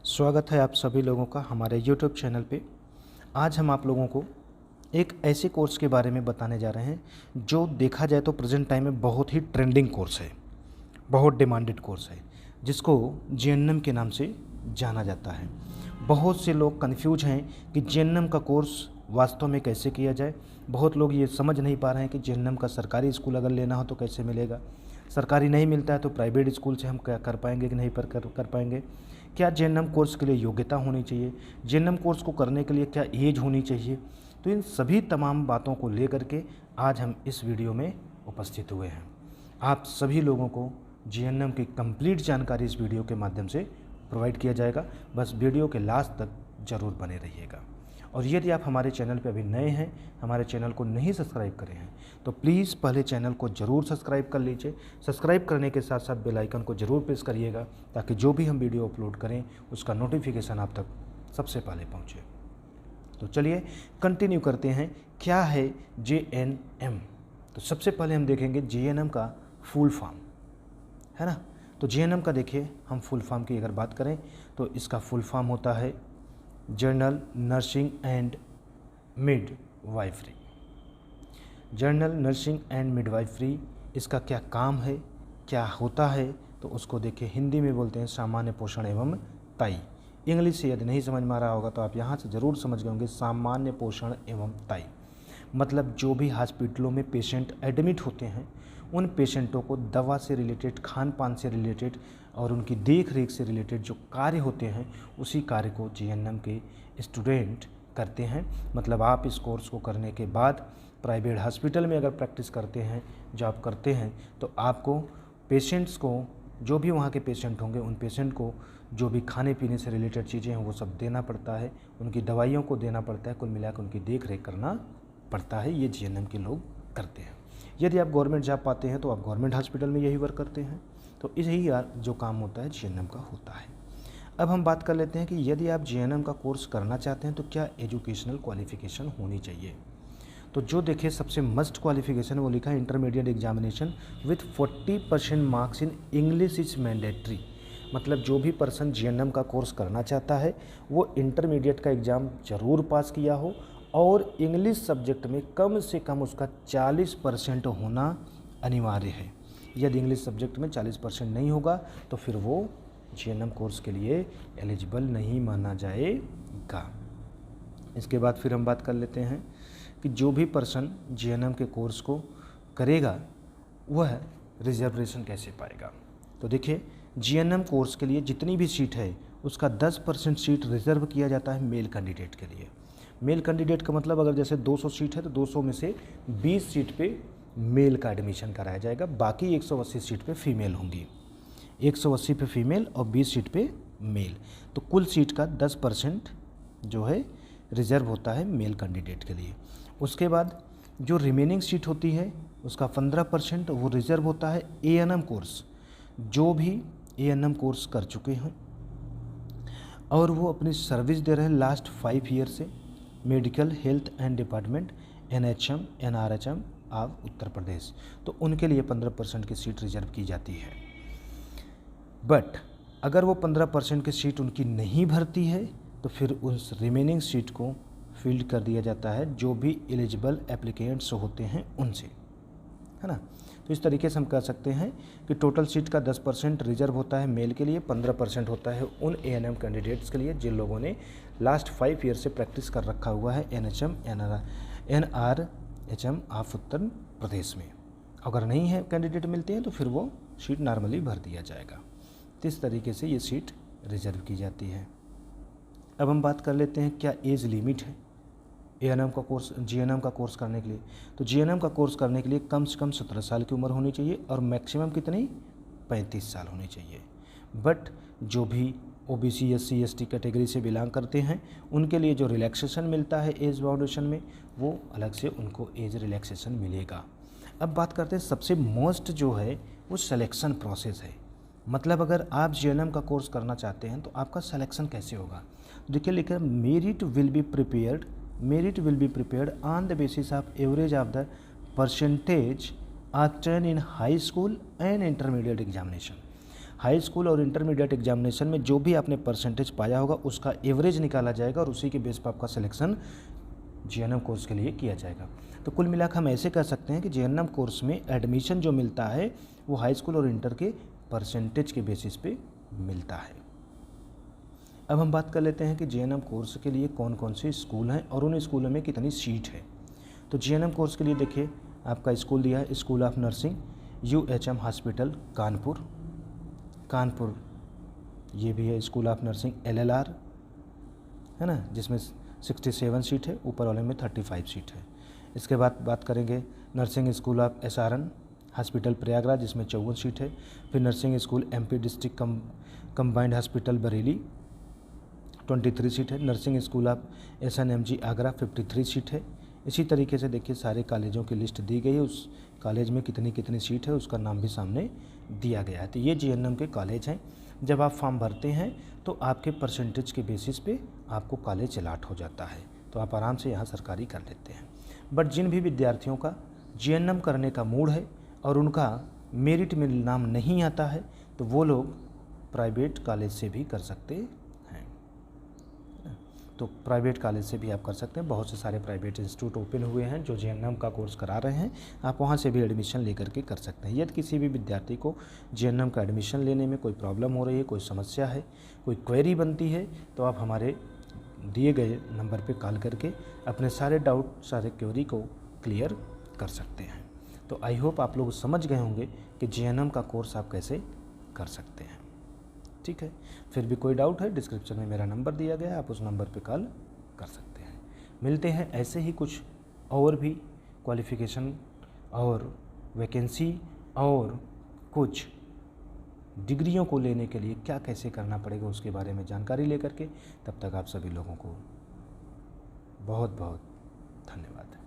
स्वागत है आप सभी लोगों का हमारे YouTube चैनल पे। आज हम आप लोगों को एक ऐसे कोर्स के बारे में बताने जा रहे हैं जो देखा जाए तो प्रेजेंट टाइम में बहुत ही ट्रेंडिंग कोर्स है, बहुत डिमांडेड कोर्स है, जिसको जीएनएम के नाम से जाना जाता है। बहुत से लोग कंफ्यूज हैं कि जीएनएम का कोर्स वास्तव में कैसे किया जाए। बहुत लोग ये समझ नहीं पा रहे हैं कि जीएनएम का सरकारी स्कूल अगर लेना हो तो कैसे मिलेगा, सरकारी नहीं मिलता है तो प्राइवेट स्कूल से हम क्या कर पाएंगे कि नहीं कर पाएंगे, क्या जीएनएम कोर्स के लिए योग्यता होनी चाहिए, जीएनएम कोर्स को करने के लिए क्या एज होनी चाहिए। तो इन सभी तमाम बातों को लेकर के आज हम इस वीडियो में उपस्थित हुए हैं। आप सभी लोगों को जीएनएम की कंप्लीट जानकारी इस वीडियो के माध्यम से प्रोवाइड किया जाएगा। बस वीडियो के लास्ट तक ज़रूर बने रहिएगा। और यदि आप हमारे चैनल पर अभी नए हैं, हमारे चैनल को नहीं सब्सक्राइब करे हैं, तो प्लीज़ पहले चैनल को ज़रूर सब्सक्राइब कर लीजिए। सब्सक्राइब करने के साथ साथ बेल आइकन को ज़रूर प्रेस करिएगा ताकि जो भी हम वीडियो अपलोड करें उसका नोटिफिकेशन आप तक सबसे पहले पहुंचे। तो चलिए कंटिन्यू करते हैं, क्या है जीएनएम। तो सबसे पहले हम देखेंगे जीएनएम का फुल फॉर्म, है ना। तो जीएनएम का देखिए, हम फुल फॉर्म की अगर बात करें तो इसका फुल फॉर्म होता है general nursing and midwifery. General nursing and midwifery, इसका क्या काम है, क्या होता है, तो उसको देखिए हिंदी में बोलते हैं सामान्य पोषण एवं ताई। इंग्लिश से यदि नहीं समझ में आ रहा होगा तो आप यहाँ से ज़रूर समझ गए होंगे, सामान्य पोषण एवं ताई। मतलब जो भी हॉस्पिटलों में पेशेंट एडमिट होते हैं उन पेशेंटों को दवा से रिलेटेड, खान पान से रिलेटेड और उनकी देख रेख से रिलेटेड जो कार्य होते हैं उसी कार्य को जीएनएम के स्टूडेंट करते हैं। मतलब आप इस कोर्स को करने के बाद प्राइवेट हॉस्पिटल में अगर प्रैक्टिस करते हैं, जॉब करते हैं, तो आपको पेशेंट्स को, जो भी वहाँ के पेशेंट होंगे उन पेशेंट को जो भी खाने पीने से रिलेटेड चीज़ें हैं वो सब देना पड़ता है, उनकी दवाइयों को देना पड़ता है, कुल मिलाकर उनकी देख रेख करना पड़ता है। ये जीएनएम के लोग करते हैं। यदि आप गवर्नमेंट जॉब पाते हैं तो आप गवर्नमेंट हॉस्पिटल में यही वर्क करते हैं। तो यही जो काम होता है जीएनएम का होता है। अब हम बात कर लेते हैं कि यदि आप जीएनएम का कोर्स करना चाहते हैं तो क्या एजुकेशनल क्वालिफिकेशन होनी चाहिए। तो जो देखिए सबसे मस्ट क्वालिफिकेशन वो लिखा है intermediate examination with 40% marks in English is mandatory. मतलब जो भी पर्सन जीएनएम का कोर्स करना चाहता है वो इंटरमीडिएट का एग्ज़ाम ज़रूर पास किया हो और इंग्लिश सब्जेक्ट में कम से कम उसका 40% होना अनिवार्य है। यदि इंग्लिश सब्जेक्ट में 40% नहीं होगा तो फिर वो जीएनएम कोर्स के लिए एलिजिबल नहीं माना जाएगा। इसके बाद फिर हम बात कर लेते हैं कि जो भी पर्सन जीएनएम के कोर्स को करेगा वह रिजर्वेशन कैसे पाएगा। तो देखिए जीएनएम कोर्स के लिए जितनी भी सीट है उसका 10% सीट रिजर्व किया जाता है मेल कैंडिडेट के लिए। मेल कैंडिडेट का मतलब अगर जैसे 200 सीट है तो 200 में से 20 सीट पे मेल का एडमिशन कराया जाएगा, बाकी 180 सीट पे फीमेल होंगी। 180 पे फीमेल और 20 सीट पे मेल। तो कुल सीट का 10% जो है रिजर्व होता है मेल कैंडिडेट के लिए। उसके बाद जो रिमेनिंग सीट होती है उसका 15% वो रिजर्व होता है एएनएम कोर्स। जो भी एएनएम कोर्स कर चुके हैं और वो अपनी सर्विस दे रहे हैं लास्ट 5 ईयर से medical health and department NHM NRHM of Uttar Pradesh, तो उनके लिए 15% की सीट रिजर्व की जाती है। बट अगर वो 15% की सीट उनकी नहीं भरती है तो फिर उस रिमेनिंग सीट को फिल्ड कर दिया जाता है जो भी एलिजिबल एप्लीकेंट्स होते हैं उनसे, है ना। तो इस तरीके से हम कह सकते हैं कि टोटल सीट का 10% रिजर्व होता है मेल के लिए, 15% होता है उन एएनएम कैंडिडेट्स के लिए जिन लोगों ने लास्ट 5 ईयर से प्रैक्टिस कर रखा हुआ है एनएचएम एनआरएचएम ऑफ उत्तर प्रदेश में। अगर नहीं है कैंडिडेट मिलते हैं तो फिर वो सीट नॉर्मली भर दिया जाएगा। तो इस तरीके से ये सीट रिजर्व की जाती है। अब हम बात कर लेते हैं क्या एज लिमिट है एएनएम का कोर्स, जीएनएम का कोर्स करने के लिए। तो जीएनएम का कोर्स करने के लिए कम से कम 17 साल की उम्र होनी चाहिए और मैक्सिमम कितनी 35 साल होनी चाहिए। बट जो भी ओबीसी एससी एसटी कैटेगरी से बिलोंग करते हैं उनके लिए जो रिलैक्सेशन मिलता है एज बाउंडेशन में, वो अलग से उनको एज रिलैक्सेशन मिलेगा। अब बात करते हैं सबसे मोस्ट जो है वो सिलेक्शन प्रोसेस है। मतलब अगर आप जीएनएम का कोर्स करना चाहते हैं तो आपका सिलेक्शन कैसे होगा। देखिए लिखा merit will be prepared on the basis of average of the percentage obtained in high school and intermediate examination। High school और इंटरमीडिएट एग्जामिनेशन में जो भी आपने परसेंटेज पाया होगा उसका एवरेज निकाला जाएगा और उसी के बेस पर आपका सिलेक्शन जीएनएम कोर्स के लिए किया जाएगा। तो कुल मिलाकर हम ऐसे कह सकते हैं कि जीएनएम कोर्स में एडमिशन जो मिलता है वो हाई स्कूल और इंटर के परसेंटेज के बेसिस पे मिलता है। अब हम बात कर लेते हैं कि जीएनएम कोर्स के लिए कौन कौन से स्कूल हैं और उन स्कूलों में कितनी सीट है। तो जीएनएम कोर्स के लिए देखिए आपका स्कूल दिया है school of nursing UHM hospital Kanpur, ये भी है स्कूल ऑफ नर्सिंग LLR है ना, जिसमें 67 सीट है, ऊपर वाले में 35 सीट है। इसके बाद बात करेंगे nursing school of SRN hospital Prayagraj, जिसमें 54 सीट है। फिर nursing school MP district combined hospital Bareilly 23 seat है। Nursing school of SNMG Agra 53 seat है। इसी तरीके से देखिए सारे कॉलेजों की लिस्ट दी गई है, उस कॉलेज में कितनी कितनी सीट है उसका नाम भी सामने दिया गया है। तो ये जीएनएम के कॉलेज हैं। जब आप फॉर्म भरते हैं तो आपके परसेंटेज के बेसिस पे आपको कॉलेज अलाट हो जाता है, तो आप आराम से यहाँ सरकारी कर लेते हैं। बट जिन भी विद्यार्थियों का जीएनएम करने का मूड है और उनका मेरिट में नाम नहीं आता है तो वो लोग प्राइवेट कॉलेज से भी कर सकते हैं। तो प्राइवेट कॉलेज से भी आप कर सकते हैं। बहुत से सारे प्राइवेट इंस्टीट्यूट ओपन हुए हैं जो जीएनएम का कोर्स करा रहे हैं, आप वहाँ से भी एडमिशन लेकर के कर सकते हैं। यदि किसी भी विद्यार्थी को जीएनएम का एडमिशन लेने में कोई प्रॉब्लम हो रही है, कोई समस्या है, कोई क्वेरी बनती है, तो आप हमारे दिए गए नंबर पे कॉल करके अपने सारे डाउट, सारे क्वेरी को क्लियर कर सकते हैं। तो आई होप आप लोग समझ गए होंगे कि जीएनएम का कोर्स आप कैसे कर सकते हैं। ठीक है, फिर भी कोई डाउट है डिस्क्रिप्शन में मेरा नंबर दिया गया है, आप उस नंबर पे कॉल कर सकते हैं। मिलते हैं ऐसे ही कुछ और भी क्वालिफ़िकेशन और वैकेंसी और कुछ डिग्रियों को लेने के लिए क्या कैसे करना पड़ेगा उसके बारे में जानकारी लेकर के। तब तक आप सभी लोगों को बहुत बहुत धन्यवाद।